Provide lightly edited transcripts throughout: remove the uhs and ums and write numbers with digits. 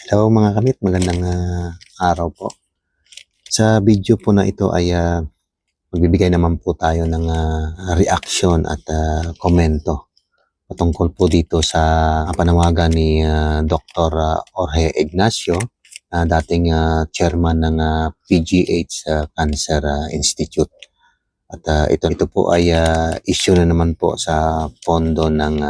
Hello mga kamit, magandang araw po. Sa video po na ito ay magbibigay naman po tayo ng reaction at komento patungkol po dito sa panawagan ni Dr. Jorge Ignacio, dating chairman ng PGH Cancer Institute. At ito po ay issue na naman po sa pondo ng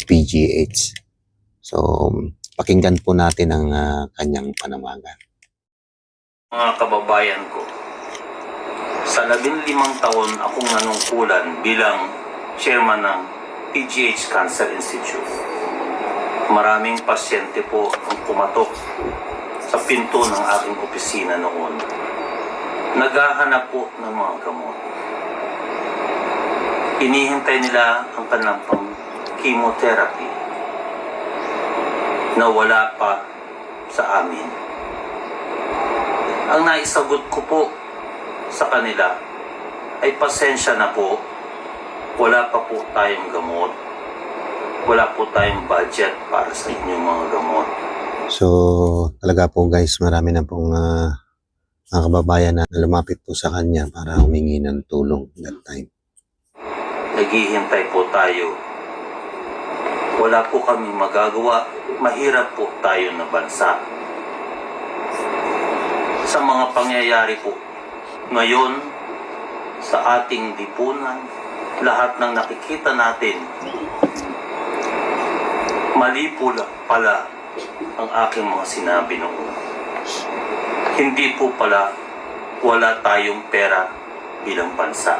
PGH. So, pakinggan po natin ang kanyang panawagan. Mga kababayan ko, sa 15 taon akong nanungkulan bilang chairman ng PGH Cancer Institute. Maraming pasyente po ang pumatok sa pinto ng aking opisina noon. Naghahanap po ng mga gamot. Inihintay nila ang kanilang chemotherapy na wala pa sa amin. Ang naisagot ko po sa kanila ay pasensya na po, wala pa po tayong gamot, wala po tayong budget para sa inyong mga gamot. So talaga po guys, marami na pong mga kababayan na lumapit po sa kanya para humingi ng tulong that time. Naghihintay po tayo. Wala po kami magagawa. Mahirap po tayo na bansa. Sa mga pangyayari po ngayon sa ating lipunan, lahat ng nakikita natin, mali po pala ang aking mga sinabi noon. Hindi po pala wala tayong pera bilang bansa.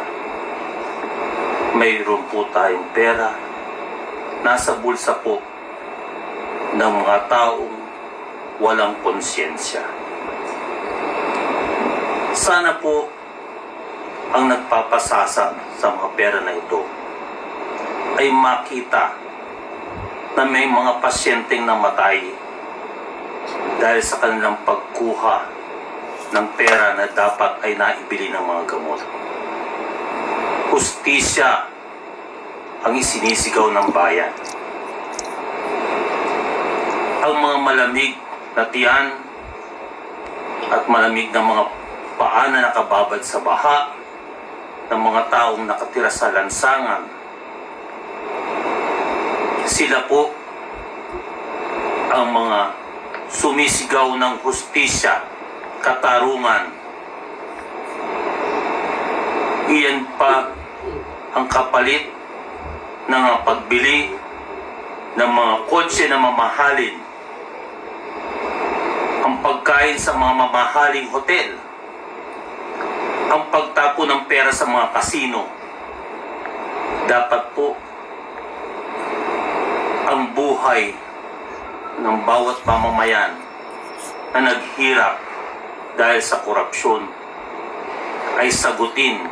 Mayroon po tayong pera, nasa bulsa po ng mga taong walang konsyensya. Sana po ang nagpapasasa sa mga pera na ito ay makita na may mga pasyenteng namatay dahil sa kanilang pagkuha ng pera na dapat ay naibili ng mga gamot. Hustisya ang isinisigaw ng bayan. Ang mga malamig na tiyan at malamig na mga paa na nakababad sa baha ng mga taong nakatira sa lansangan, sila po ang mga sumisigaw ng hustisya, katarungan. Iyan pa ang kapalit ng pagbili ng mga kotse na mamahalin, ang pagkain sa mga mamahaling hotel, ang pagtapo ng pera sa mga kasino. Dapat po ang buhay ng bawat mamamayan na naghirap dahil sa korupsyon ay sagutin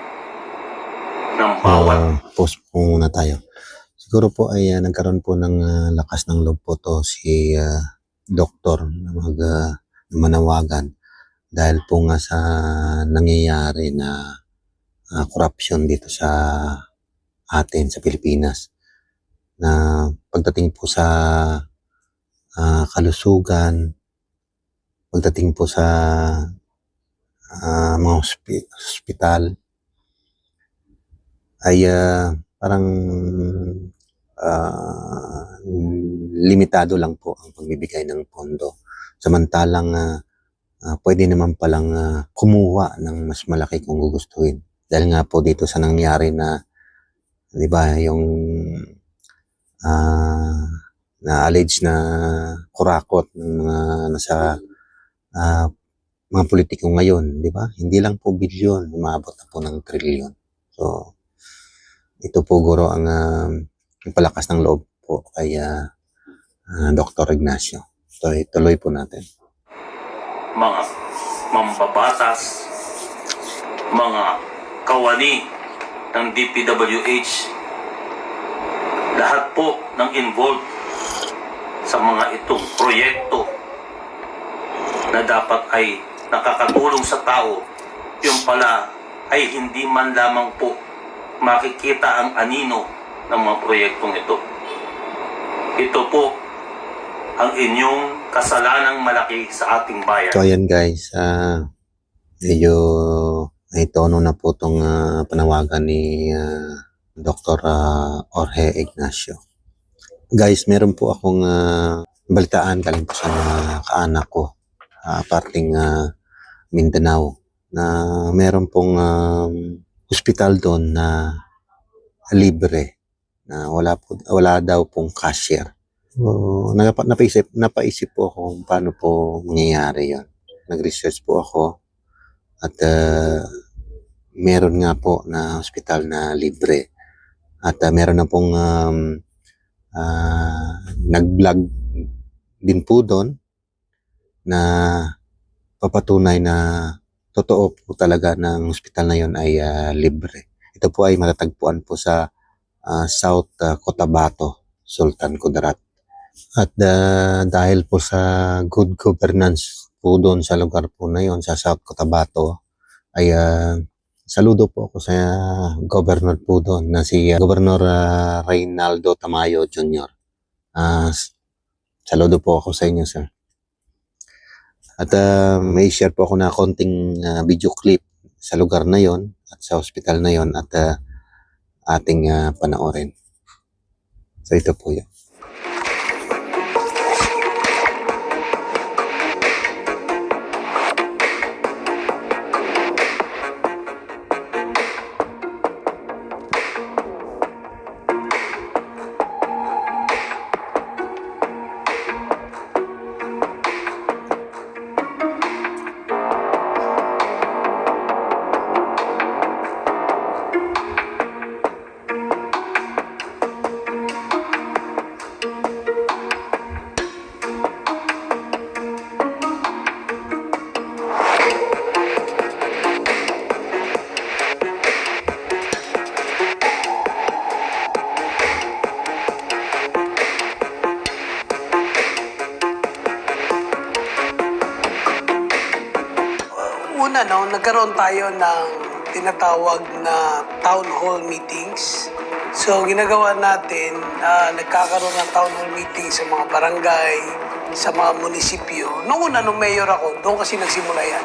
ng bawat post po muna tayo. Siguro po ay nagkaroon po ng lakas ng loob po to si doktor na manawagan dahil po nga sa nangyayari na corruption dito sa atin sa Pilipinas, na pagdating po sa kalusugan, pagdating po sa mga hospital ay parang limitado lang po ang pagbibigay ng pondo. Samantalang pwede naman palang kumuha ng mas malaki kung gugustuhin. Dahil nga po dito sa nangyari na, di ba, yung na-allege na kurakot ng mga nasa mga politiko ngayon, di ba? Hindi lang po bilyon, umabot na po ng trilyon. So, ito po guro ang palakas ng loob po kay Dr. Ignacio. So, ituloy po natin. Mga mambabatas, mga kawani ng DPWH, lahat po ng involved sa mga itong proyekto na dapat ay nakakatulong sa tao, yung pala ay hindi man lamang po makikita ang anino ng mga proyektong ito. Ito po ang inyong kasalanang malaki sa ating bayan. So ayan guys, medyo may tono na po itong panawagan ni Dr. Jorge Ignacio. Guys, meron po akong balitaan galing po sa mga kaanak ko, parting Mindanao, na meron pong hospital doon na libre, na wala daw pong cashier. So, napaisip po ako kung paano po mangyayari yon. Nag-research po ako at meron nga po na hospital na libre. At meron na pong nag-vlog din po doon na papatunay na totoo po talaga ng hospital na yon ay libre. Ito po ay matatagpuan po sa South Cotabato, Sultan Kudarat. At dahil po sa good governance po doon sa lugar po na yon, sa South Cotabato, ay saludo po ako sa governor po doon na si Governor Reynaldo Tamayo Jr. Saludo po ako sa inyo, sir. At may share po ako na konting video clip sa lugar na yon at sa hospital na yon at ating panoorin. So ito po yun. Una, nagkaroon tayo ng tinatawag na town hall meetings. So, ginagawa natin, nagkakaroon ng town hall meeting sa mga barangay, sa mga munisipyo. Noong una, nung mayor ako, doon kasi nagsimula yan.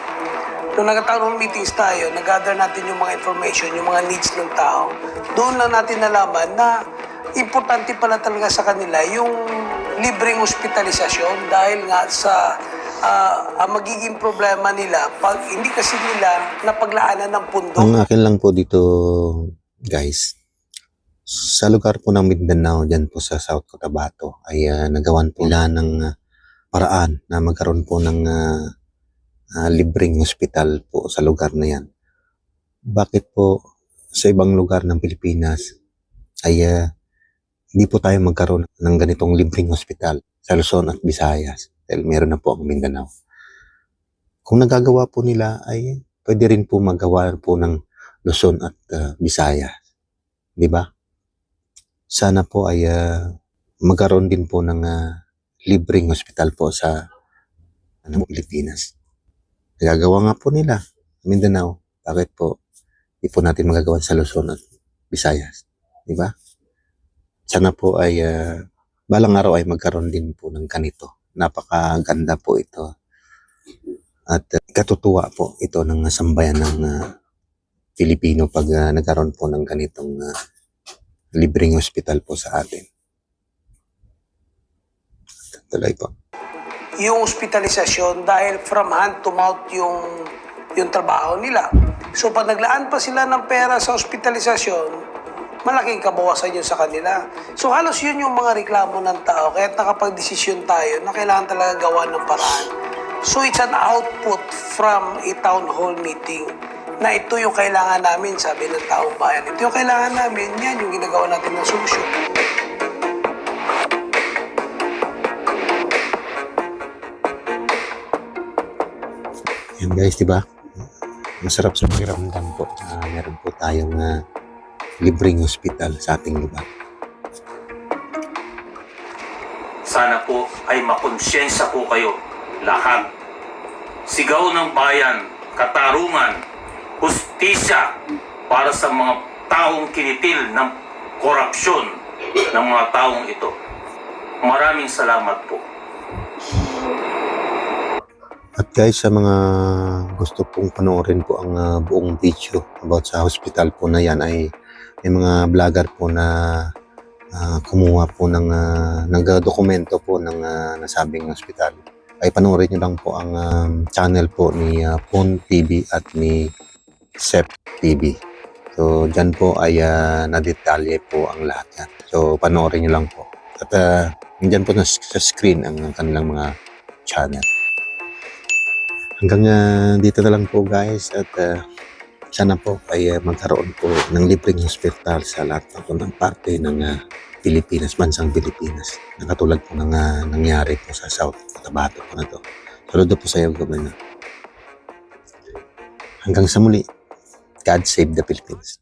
Nung nag-town hall meetings tayo, nag-gather natin yung mga information, yung mga needs ng tao. Doon na natin nalaman na importante pala talaga sa kanila yung libreng hospitalisasyon dahil nga sa ang magiging problema nila pag hindi kasi nila napaglaanan ng pundo. Ang akin lang po dito, guys, sa lugar po ng Mindanao, dyan po sa South Cotabato, ay nagawan po nila ng paraan na magkaroon po ng libreng hospital po sa lugar na yan. Bakit po sa ibang lugar ng Pilipinas ay hindi po tayo magkaroon ng ganitong libreng hospital sa Luzon at Visayas? Dahil meron na po ang Mindanao. Kung nagagawa po nila, ay pwede rin po magawa po ng Luzon at Visayas. Di ba? Sana po ay magkaroon din po ng libreng hospital po sa Pilipinas. Nagagawa nga po nila Mindanao. Bakit po di po natin magagawa sa Luzon at Visayas? Di ba? Sana po ay balang araw ay magkaroon din po ng ganito. Napakaganda po ito. At katutuwa po ito ng sambayan ng Pilipino pag nagkaroon po ng ganitong libreng hospital po sa atin. Tuloy po. Yung hospitalisasyon dahil from hand to mouth yung trabaho nila. So pag naglaan pa sila ng pera sa hospitalisasyon, malaking kabawasan yun sa kanila. So halos yun yung mga reklamo ng tao. Kaya nakapag-desisyon tayo na kailangan talaga gawa ng paraan. So it's an output from a town hall meeting na ito yung kailangan namin, sabi ng taong bayan. Ito yung kailangan namin, yan yung ginagawa natin ng solusyon. Yan guys, diba? Masarap sa pakiramdam po. Meron po tayong libreng hospital sa ating lugar. Sana po ay makonsyensya po kayo lahat. Sigaw ng bayan, katarungan, hustisya para sa mga taong kinitil ng korupsyon ng mga taong ito. Maraming salamat po. At guys, sa mga gusto pong panoorin po ang buong video about sa hospital po na yan, ay may mga vlogger po na kumuha po ng nagdokumento po ng nasabing hospital. Ay panoorin nyo lang po ang channel po ni Pon TV at ni Sep TV. So dyan po ay nadetalye po ang lahat yan. So panoorin nyo lang po. At nandyan po sa screen ang kanilang mga channel. Hanggang dito na lang po guys, at sana po ay magkaroon po ng libreng hospital sa lahat po ng parte ng Pilipinas, bansang Pilipinas. Nakatulad po ng nangyari po sa South Cotabato po na to. Saludo po sa iyo, Governor. Hanggang sa muli, God save the Philippines.